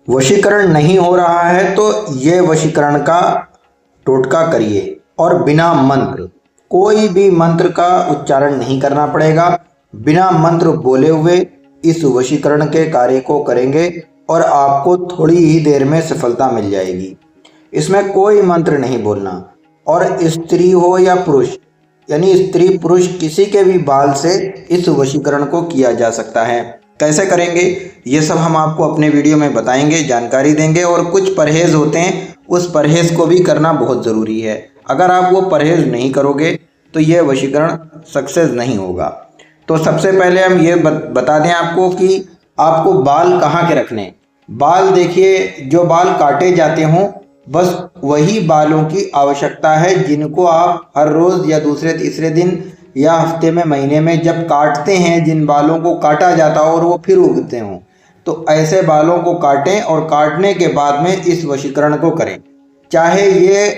वशीकरण नहीं हो रहा है तो ये वशीकरण का टोटका करिए और बिना मंत्र, कोई भी मंत्र का उच्चारण नहीं करना पड़ेगा। बिना मंत्र बोले हुए इस वशीकरण के कार्य को करेंगे और आपको थोड़ी ही देर में सफलता मिल जाएगी। इसमें कोई मंत्र नहीं बोलना और स्त्री हो या पुरुष, यानी स्त्री पुरुष किसी के भी बाल से इस वशीकरण को किया जा सकता है। कैसे करेंगे ये सब हम आपको अपने वीडियो में बताएंगे, जानकारी देंगे। और कुछ परहेज होते हैं, उस परहेज को भी करना बहुत ज़रूरी है। अगर आप वो परहेज नहीं करोगे तो ये वशीकरण सक्सेस नहीं होगा। तो सबसे पहले हम ये बता दें आपको कि आपको बाल कहाँ के रखने। बाल देखिए, जो बाल काटे जाते हों बस वही बालों की आवश्यकता है, जिनको आप हर रोज़ या दूसरे तीसरे दिन या हफ्ते में महीने में जब काटते हैं, जिन बालों को काटा जाता हो और वो फिर उगते हों, तो ऐसे बालों को काटें और काटने के बाद में इस वशीकरण को करें। चाहे ये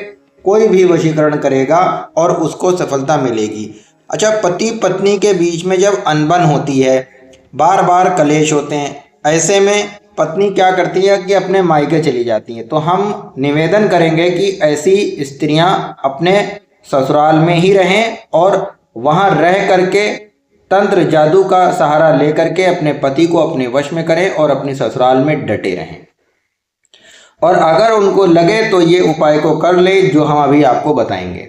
कोई भी वशीकरण करेगा और उसको सफलता मिलेगी। अच्छा, पति पत्नी के बीच में जब अनबन होती है, बार बार कलेश होते हैं, ऐसे में पत्नी क्या करती है कि अपने मायके चली जाती हैं। तो हम निवेदन करेंगे कि ऐसी स्त्रियां अपने ससुराल में ही रहें और वहां रह करके तंत्र जादू का सहारा लेकर के अपने पति को अपने वश में करें और अपने ससुराल में डटे रहें। और अगर उनको लगे तो ये उपाय को कर ले जो हम अभी आपको बताएंगे।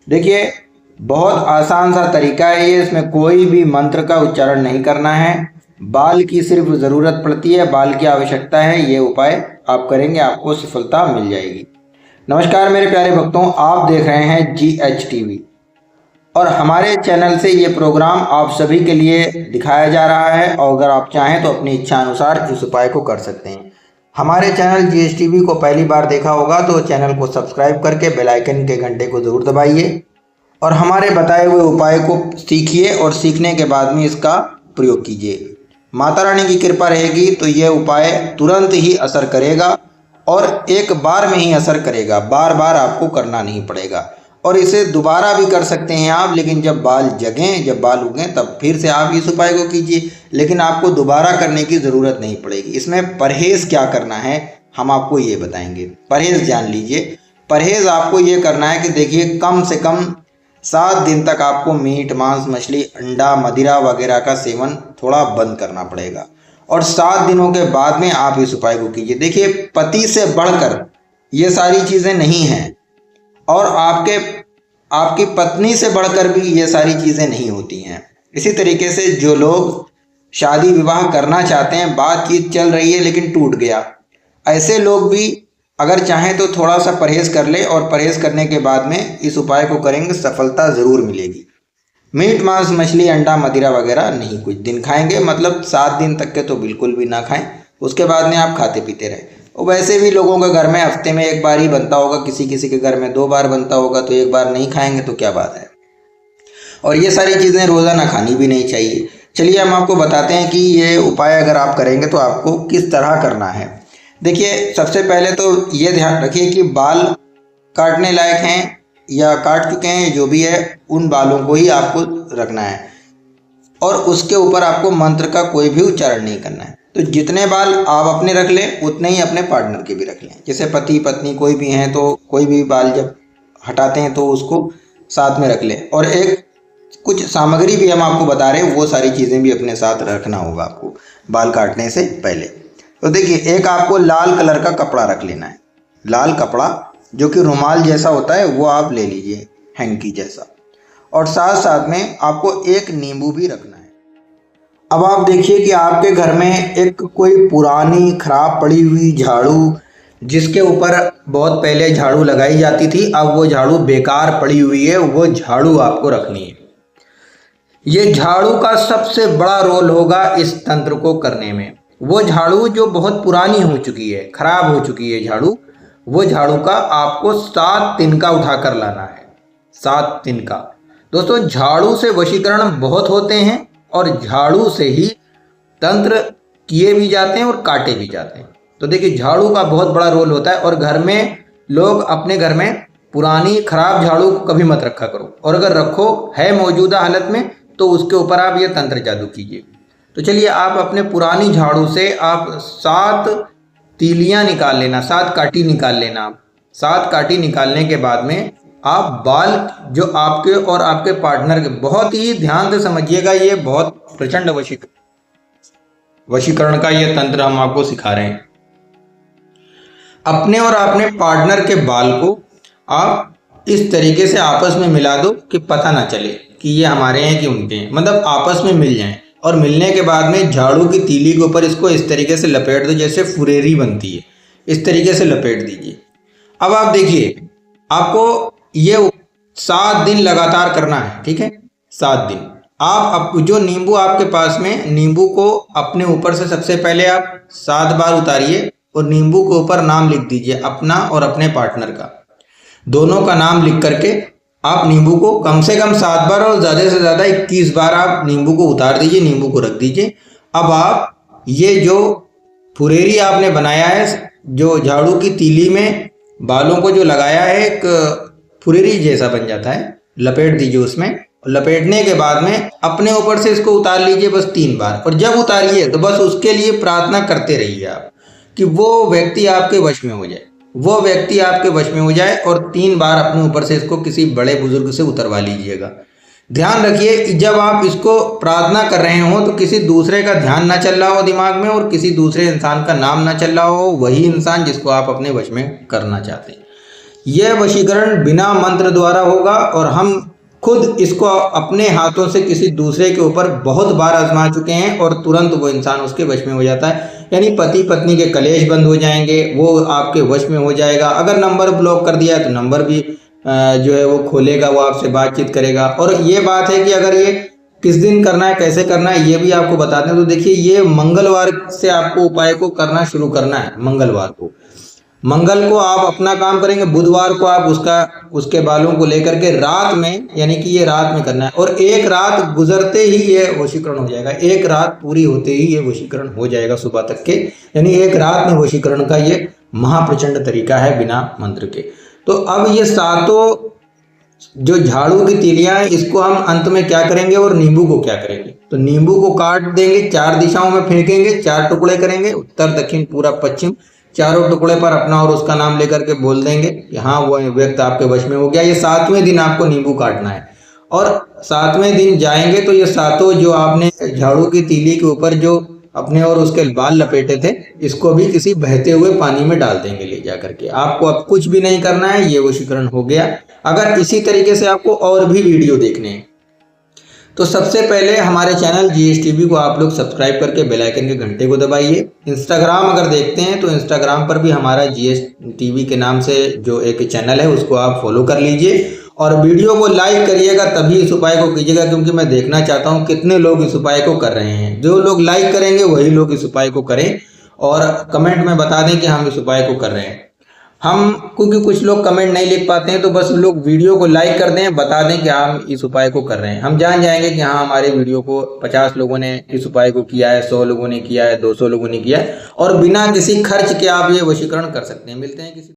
देखिए, बहुत आसान सा तरीका है ये, इसमें कोई भी मंत्र का उच्चारण नहीं करना है। बाल की सिर्फ ज़रूरत पड़ती है, बाल की आवश्यकता है। ये उपाय आप करेंगे, आपको सफलता मिल जाएगी। नमस्कार मेरे प्यारे भक्तों, आप देख रहे हैं GH TV और हमारे चैनल से ये प्रोग्राम आप सभी के लिए दिखाया जा रहा है। और अगर आप चाहें तो अपनी इच्छा अनुसार इस उपाय को कर सकते हैं। हमारे चैनल GH TV को पहली बार देखा होगा तो चैनल को सब्सक्राइब करके बेल आइकन के घंटे को ज़रूर दबाइए और हमारे बताए हुए उपाय को सीखिए और सीखने के बाद में इसका प्रयोग कीजिए। माता रानी की कृपा रहेगी तो यह उपाय तुरंत ही असर करेगा और एक बार में ही असर करेगा, बार बार आपको करना नहीं पड़ेगा। और इसे दोबारा भी कर सकते हैं आप, लेकिन जब बाल जगें, जब बाल उगें तब फिर से आप इस उपाय को कीजिए, लेकिन आपको दोबारा करने की ज़रूरत नहीं पड़ेगी। इसमें परहेज़ क्या करना है हम आपको ये बताएंगे। परहेज़ जान लीजिए। परहेज़ आपको ये करना है कि देखिए, कम से कम 7 दिन तक आपको मीट, मांस, मछली, अंडा, मदिरा वगैरह का सेवन थोड़ा बंद करना पड़ेगा और 7 दिनों के बाद में आप इस उपाय को कीजिए। देखिए, पति से बढ़कर ये सारी चीज़ें नहीं हैं और आपकी पत्नी से बढ़कर भी ये सारी चीज़ें नहीं होती हैं। इसी तरीके से जो लोग शादी विवाह करना चाहते हैं, बातचीत चल रही है लेकिन टूट गया, ऐसे लोग भी अगर चाहें तो थोड़ा सा परहेज़ कर ले और परहेज़ करने के बाद में इस उपाय को करेंगे, सफलता ज़रूर मिलेगी। मीट, मांस, मछली, अंडा, मदिरा वगैरह नहीं कुछ दिन खाएंगे, मतलब 7 दिन तक के तो बिल्कुल भी ना खाएं। उसके बाद में आप खाते पीते रहें। और वैसे भी लोगों के घर में हफ्ते में 1 बार ही बनता होगा, किसी किसी के घर में 2 बार बनता होगा, तो 1 बार नहीं खाएंगे तो क्या बात है। और ये सारी चीज़ें रोज़ाना खानी भी नहीं चाहिए। चलिए हम आपको बताते हैं कि ये उपाय अगर आप करेंगे तो आपको किस तरह करना है। देखिए, सबसे पहले तो ये ध्यान रखिए कि बाल काटने लायक हैं या काट चुके हैं, जो भी है उन बालों को ही आपको रखना है और उसके ऊपर आपको मंत्र का कोई भी उच्चारण नहीं करना है। तो जितने बाल आप अपने रख लें उतने ही अपने पार्टनर के भी रख लें। जैसे पति पत्नी कोई भी हैं तो कोई भी बाल जब हटाते हैं तो उसको साथ में रख लें। और एक कुछ सामग्री भी हम आपको बता रहे हैं, वो सारी चीज़ें भी अपने साथ रखना होगा आपको बाल काटने से पहले। तो देखिए, एक आपको लाल कलर का कपड़ा रख लेना है। लाल कपड़ा जो कि रुमाल जैसा होता है वो आप ले लीजिए, हैंकी जैसा। और साथ साथ में आपको एक नींबू भी रखना है। अब आप देखिए कि आपके घर में एक कोई पुरानी खराब पड़ी हुई झाड़ू, जिसके ऊपर बहुत पहले झाड़ू लगाई जाती थी, अब वो झाड़ू बेकार पड़ी हुई है, वो झाड़ू आपको रखनी है। ये झाड़ू का सबसे बड़ा रोल होगा इस तंत्र को करने में। वो झाड़ू जो बहुत पुरानी हो चुकी है, खराब हो चुकी है झाड़ू, वो झाड़ू का आपको 7 तिनका उठाकर लाना है। 7 तिनका। दोस्तों, झाड़ू से वशीकरण बहुत होते हैं और झाड़ू से ही तंत्र किए भी जाते हैं और काटे भी जाते हैं। तो देखिए, झाड़ू का बहुत बड़ा रोल होता है और घर में लोग अपने घर में पुरानी खराब झाड़ू को कभी मत रखा करो, और अगर रखो है मौजूदा हालत में तो उसके ऊपर आप ये तंत्र जादू कीजिए। तो चलिए, आप अपने पुरानी झाड़ू से आप 7 तीलियां निकाल लेना, 7 काटी निकाल लेना। आप 7 काटी निकालने के बाद में आप बाल जो आपके और आपके पार्टनर के, बहुत ही ध्यान से समझिएगा, ये बहुत प्रचंड वशीकरण का ये तंत्र हम आपको सिखा रहे हैं। अपने और अपने पार्टनर के बाल को आप इस तरीके से आपस में मिला दो कि पता ना चले कि ये हमारे हैं कि उनके हैं, मतलब आपस में मिल जाएं। और मिलने के बाद में झाड़ू की तीली के ऊपर इसको इस तरीके से लपेट दो जैसे फुरेरी बनती है, इस तरीके से लपेट दीजिए। अब आप देखिए, आपको ये 7 दिन लगातार करना है, ठीक है। 7 दिन आप जो नींबू आपके पास में, नींबू को अपने ऊपर से सबसे पहले आप 7 बार उतारिए और नींबू के ऊपर नाम लिख दीजिए, अपना और अपने पार्टनर का, दोनों का नाम लिख करके आप नींबू को कम से कम 7 बार और ज़्यादा से ज़्यादा 21 बार आप नींबू को उतार दीजिए, नींबू को रख दीजिए। अब आप ये जो फुरेरी आपने बनाया है, जो झाड़ू की तीली में बालों को जो लगाया है, एक फुरेरी जैसा बन जाता है, लपेट दीजिए उसमें। लपेटने के बाद में अपने ऊपर से इसको उतार लीजिए बस 3 बार। और जब उतारिए तो बस उसके लिए प्रार्थना करते रहिए आप कि वो व्यक्ति आपके वश में हो जाए, वो व्यक्ति आपके वश में हो जाए। और 3 बार अपने ऊपर से इसको किसी बड़े बुजुर्ग से उतरवा लीजिएगा। ध्यान रखिए, जब आप इसको प्रार्थना कर रहे हो तो किसी दूसरे का ध्यान ना चल रहा हो दिमाग में और किसी दूसरे इंसान का नाम ना चल रहा हो, वही इंसान जिसको आप अपने वश में करना चाहते हैं। यह वशीकरण बिना मंत्र द्वारा होगा और हम खुद इसको अपने हाथों से किसी दूसरे के ऊपर बहुत बार आजमा चुके हैं और तुरंत वो इंसान उसके वश में हो जाता है। यानी पति पत्नी के कलेश बंद हो जाएंगे, वो आपके वश में हो जाएगा। अगर नंबर ब्लॉक कर दिया तो नंबर भी जो है वो खोलेगा, वो आपसे बातचीत करेगा। और ये बात है कि अगर ये किस दिन करना है, कैसे करना है, ये भी आपको बताते हैं। तो देखिए, ये मंगलवार से आपको उपाय को करना शुरू करना है। मंगल को आप अपना काम करेंगे, बुधवार को आप उसके बालों को लेकर के रात में, यानी कि ये रात में करना है। और एक रात गुजरते ही ये वशीकरण हो जाएगा, एक रात पूरी होते ही ये वशीकरण हो जाएगा सुबह तक के। यानी एक रात में वशीकरण का ये महाप्रचंड तरीका है बिना मंत्र के। तो अब ये 7 जो झाड़ू की तीलियां हैं, इसको हम अंत में क्या करेंगे और नींबू को क्या करेंगे। तो नींबू को काट देंगे, 4 दिशाओं में फेंकेंगे, 4 टुकड़े करेंगे, उत्तर दक्षिण पूर्व पश्चिम, चारों टुकड़े पर अपना और उसका नाम लेकर के बोल देंगे कि हाँ, वो व्यक्ति आपके वश में हो गया। ये 7वें दिन आपको नींबू काटना है। और 7वें दिन जाएंगे तो ये 7 जो आपने झाड़ू की तीली के ऊपर जो अपने और उसके बाल लपेटे थे, इसको भी किसी बहते हुए पानी में डाल देंगे ले जा करके। आपको अब कुछ भी नहीं करना है, ये वशीकरण हो गया। अगर इसी तरीके से आपको और भी वीडियो देखने हैं तो सबसे पहले हमारे चैनल GSTV को आप लोग सब्सक्राइब करके बेल आइकन के घंटे को दबाइए। इंस्टाग्राम अगर देखते हैं तो इंस्टाग्राम पर भी हमारा GSTV के नाम से जो एक चैनल है उसको आप फॉलो कर लीजिए। और वीडियो को लाइक करिएगा, तभी इस उपाय को कीजिएगा, क्योंकि मैं देखना चाहता हूं कितने लोग इस उपाय को कर रहे हैं। जो लोग लाइक करेंगे वही लोग इस उपाय को करें और कमेंट में बता दें कि हम इस उपाय को कर रहे हैं। क्योंकि कुछ लोग कमेंट नहीं लिख पाते हैं, तो बस लोग वीडियो को लाइक कर दें, बता दें कि हम इस उपाय को कर रहे हैं। हम जान जाएंगे कि हाँ, हमारे वीडियो को 50 लोगों ने इस उपाय को किया है, 100 लोगों ने किया है, 200 लोगों ने किया है। और बिना किसी खर्च के आप ये वशीकरण कर सकते हैं। मिलते हैं किसी